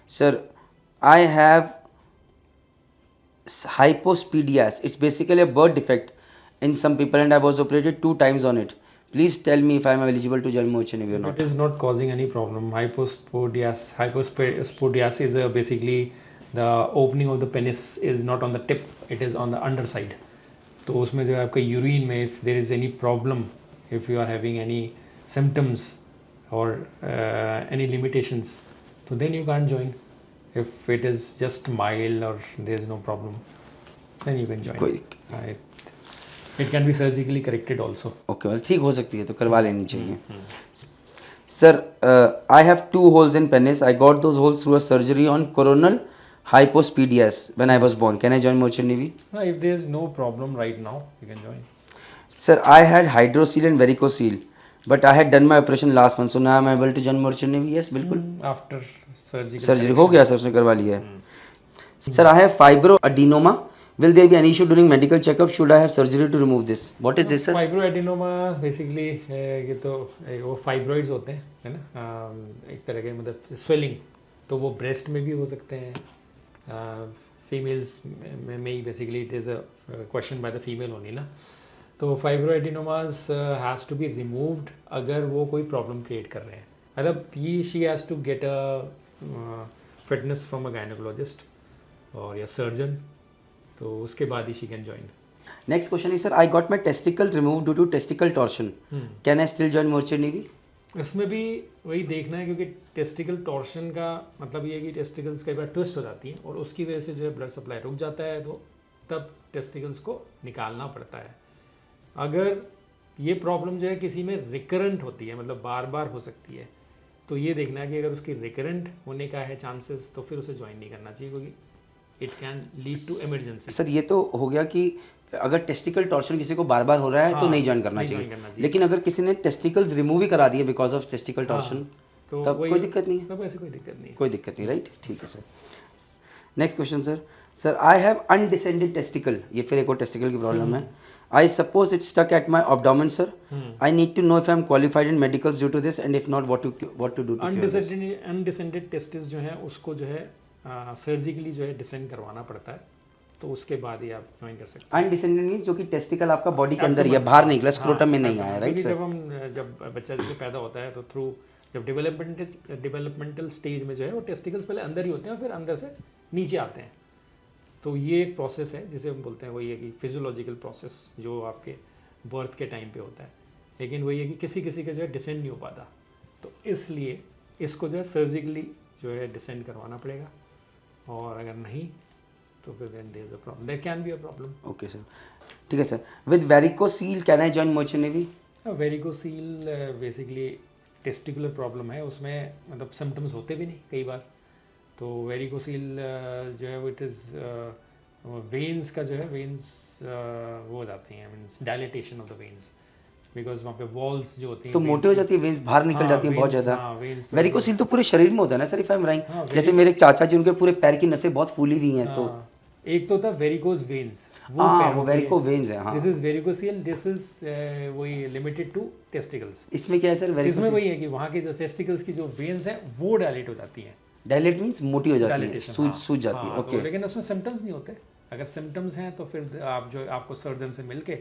Sir, I have hypospadias. It's basically a birth defect in some people, and I was operated 2 times on it. Please tell me if I am eligible to join Merchant Navy or not. It is not causing any problem. Hypospadias is basically the opening of the penis is not on the tip, it is on the underside. तो उसमें जो है आपका urine में if there is any problem, if you are having any symptoms or any limitations, so then you can't join. If it is just mild or there is no problem, then you can join. कोई It can be surgically corrected also. Okay well, ठीक हो सकती है तो करवा लेनी चाहिए. Sir, I have 2 holes in penis. I got those holes through a surgery on coronal hypospadias when I was born. Can I join Merchant Navy? If there is no problem right now, you can join. Sir, I had hydrocele and varicocele, but I had done my operation last month, so now I'm able to join Merchant Navy. Yes, बिल्कुल. After surgical surgery हो गया sir, उसने करवा लिया है. Sir, I have fibroadenoma. Will there be any issue during medical checkup? Should I have surgery to remove this? What is this, sir? Fibroadenoma basically ये तो वो फाइब्रॉइड्स होते हैं, है ना, एक तरह के मतलब स्वेलिंग, तो वो ब्रेस्ट में भी हो सकते हैं, फीमेल्स में ही basically it is a question by the female only ना. तो fibroadenomas has to be removed अगर वो कोई प्रॉब्लम क्रिएट कर रहे हैं, मतलब she has to get a fitness from a gynaecologist और या सर्जन, तो उसके बाद ही she can join. Next question is, sir, I got my testicle removed due to testicle torsion. Can I still join Merchant Navy? इसमें भी वही देखना है, क्योंकि टेस्टिकल टॉर्शन का मतलब ये है कि टेस्टिकल्स कई बार ट्विस्ट हो जाती हैं और उसकी वजह से जो है ब्लड सप्लाई रुक जाता है, तो तब टेस्टिकल्स को निकालना पड़ता है. अगर ये प्रॉब्लम जो है किसी में रिकरेंट होती है, मतलब बार बार हो सकती है, तो ये देखना है कि अगर उसकी रिकरेंट होने का है चांसेस, तो फिर उसे ज्वाइन नहीं करना चाहिए, क्योंकि it can lead to emergency. Sir ये तो हो गया कि अगर टेस्टिकल टॉर्शन किसी को बार बार हो रहा है तो नहीं ज्वाइन करना चाहिए, लेकिन अगर किसी ने टेस्टिकल्स रिमूव ही करा दिए बिकॉज ऑफ टेस्टिकल टॉर्शन, तो तब कोई दिक्कत नहीं है. तब ऐसे कोई दिक्कत नहीं है. कोई दिक्कत नहीं, राइट. ठीक है sir. Next question sir. Sir, I have undescended testicle. ये फिर एक और टेस्टिकल की प्रॉब्लम है. I suppose it stuck at my abdomen sir. I need to know if I am qualified in medicals due to this, and if not what to do. Undescended testis जो है उसको जो है surgically जो है descend करवाना पड़ता है, तो उसके बाद ही आप ज्वाइन कर सकते हैं. अनडिसेंडेड मींस जो कि टेस्टिकल आपका बॉडी के अंदर ही है, बाहर निकला, स्क्रोटम में नहीं आया, राइट सर. जब बच्चा जैसे पैदा होता है तो थ्रू जब डेवलपमेंटल स्टेज में जो है वो टेस्टिकल्स पहले अंदर ही होते हैं, फिर अंदर से नीचे आते हैं. तो ये एक प्रोसेस है जिसे हम बोलते हैं, वही है कि फिजियोलॉजिकल प्रोसेस जो आपके बर्थ के टाइम पे होता है, लेकिन वही है कि किसी किसी का जो है डिसेंड नहीं हो पाता, तो इसलिए इसको जो है सर्जिकली जो है डिसेंड करवाना पड़ेगा, और अगर नहीं तो फिर then there is a problem, there can be a problem. Okay sir. ठीक है sir. With varicocele can I join merchant navy? Varicocele basically testicular problem है, उसमें मतलब सिम्टम्स होते भी नहीं कई बार. तो वेरिकोसील जो है वो इट इज़ वेन्स का जो है वेन्स वो हो जाते हैं, means dilatation of the veins, because वहाँ पे वॉल्स जो होती हैं तो मोटे हो जाती है, वेन्स बाहर निकल जाती है बहुत ज़्यादा. वेरिकोसील तो पूरे शरीर में होता है ना sir, if I M right. जैसे मेरे चाचा जी, उनके पूरे पैर की नसें बहुत फूली हुई हैं. तो एक तो होता है वेरिकोज वेन्स, वो वेरिको वेन्स है. हाँ, this is varicocele, this is वही लिमिटेड टू टेस्टिकल्स. इसमें क्या है सर? इसमें वही है कि वहाँ के जो टेस्टिकल्स की जो वेन्स हैं वो डायलेट हो जाती हैं. डायलेट मींस मोटी हो जाती है, सूज जाती है. ओके. लेकिन उसमें सिम्टम्स नहीं होते. अगर सिम्टम्स हैं तो फिर आप जो आपको सर्जन से मिलके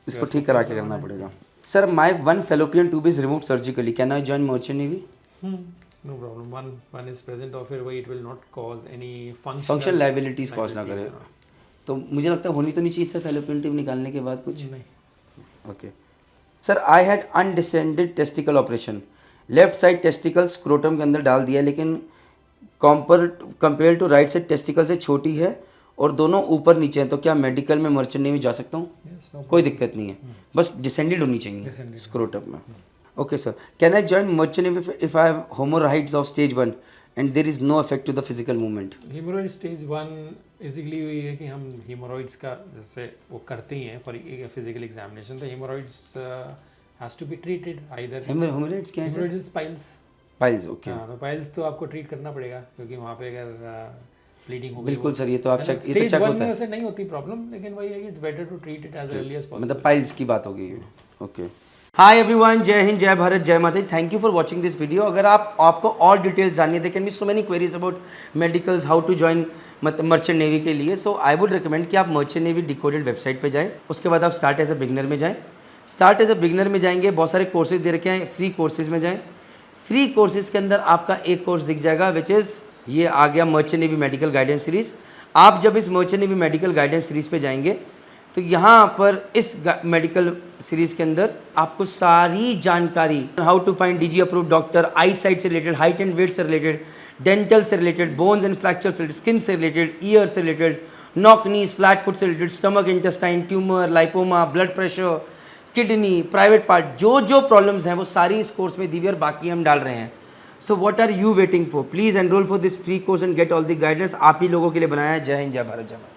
इसको ठीक करा के करना पड़ेगा. Sir, my one fallopian tube is removed surgically. Can I join merchant navy? No problem. One is present, और फिर वही it will not cause any functional liabilities cause ना करे. तो मुझे लगता है होनी तो नहीं चाहिए सर फेलोपियन ट्यूब निकालने के बाद कुछ नहीं. Okay. Sir, I had undescended testicle operation. Left side testicle scrotum के अंदर डाल दिया, लेकिन compare to right side testicle से छोटी है और दोनों ऊपर नीचे हैं. तो क्या मेडिकल में मर्चेंट नेवी जा सकता हूँ? कोई दिक्कत नहीं है, बस डिसेंडेड होनी चाहिए स्क्रोटम में. Okay sir. Can I join merchant navy if I have haemorrhoids of stage 1 and there is no effect to the physical movement? Haemorrhoid stage 1 basically ये है कि हम हेमोरॉइड्स का जैसे वो करते ही हैं फॉर फिजिकल एग्जामिनेशन, तो haemorrhoids has to be treated either. Haemorrhoids क्या है सर? Hemorrhoids piles. ओके. हाँ, तो पाइल्स तो आपको ट्रीट करना पड़ेगा, क्योंकि वहाँ पे अगर ब्लीडिंग हो गई. बिल्कुल सर, ये तो आप चेक, ये तो स्टेज चेक 1 होता में है. वैसे नहीं होती प्रॉब्लम, लेकिन वही है कि it's better to treat it as early as possible. मतलब पाइल्स की बात हो गई है. ओके. हाय एवरीवन, जय हिंद, जय भारत, जय माता दी। Thank you for watching this video. अगर आपको और डिटेल्स जाननी है, they can be so many queries about medicals, how to join merchant navy के लिए। सो आई वुड रिकमेंड कि आप मर्चेंट नेवी डिकोडेड वेबसाइट पे जाएं। उसके बाद आप स्टार्ट एज अ बिगनर में जाएं। स्टार्ट एज अ बिगनर में जाएंगे, बहुत सारे कोर्सेज दे रखे हैं, फ्री कोर्सेज में जाएँ। फ्री कोर्सेज के अंदर आपका एक कोर्स दिख जाएगा, विच इज़ ये आ गया merchant navy medical guidance series. आप जब इस merchant navy medical guidance series पे जाएंगे तो यहाँ पर इस मेडिकल सीरीज़ के अंदर आपको सारी जानकारी, how to find DG approve doctor, eyesight से रिलेटेड, हाइट एंड वेट से रिलेटेड, डेंटल से रिलेटेड, बोन्स एंड फ्रैक्चर से रिलेटेड, स्किन से रिलेटेड, ईयर से related, knock knees, flat foot से related, stomach, intestine, tumour, lipoma, blood pressure, kidney, private part, जो जो problems हैं वो सारी इस कोर्स में दी हुई और बाकी हम डाल रहे हैं। So what are you waiting for? Please enrol for this free course and get all the guidance. आप ही लोगों के लिए बनाया है। जय हिंद, जय भारत, जय माता।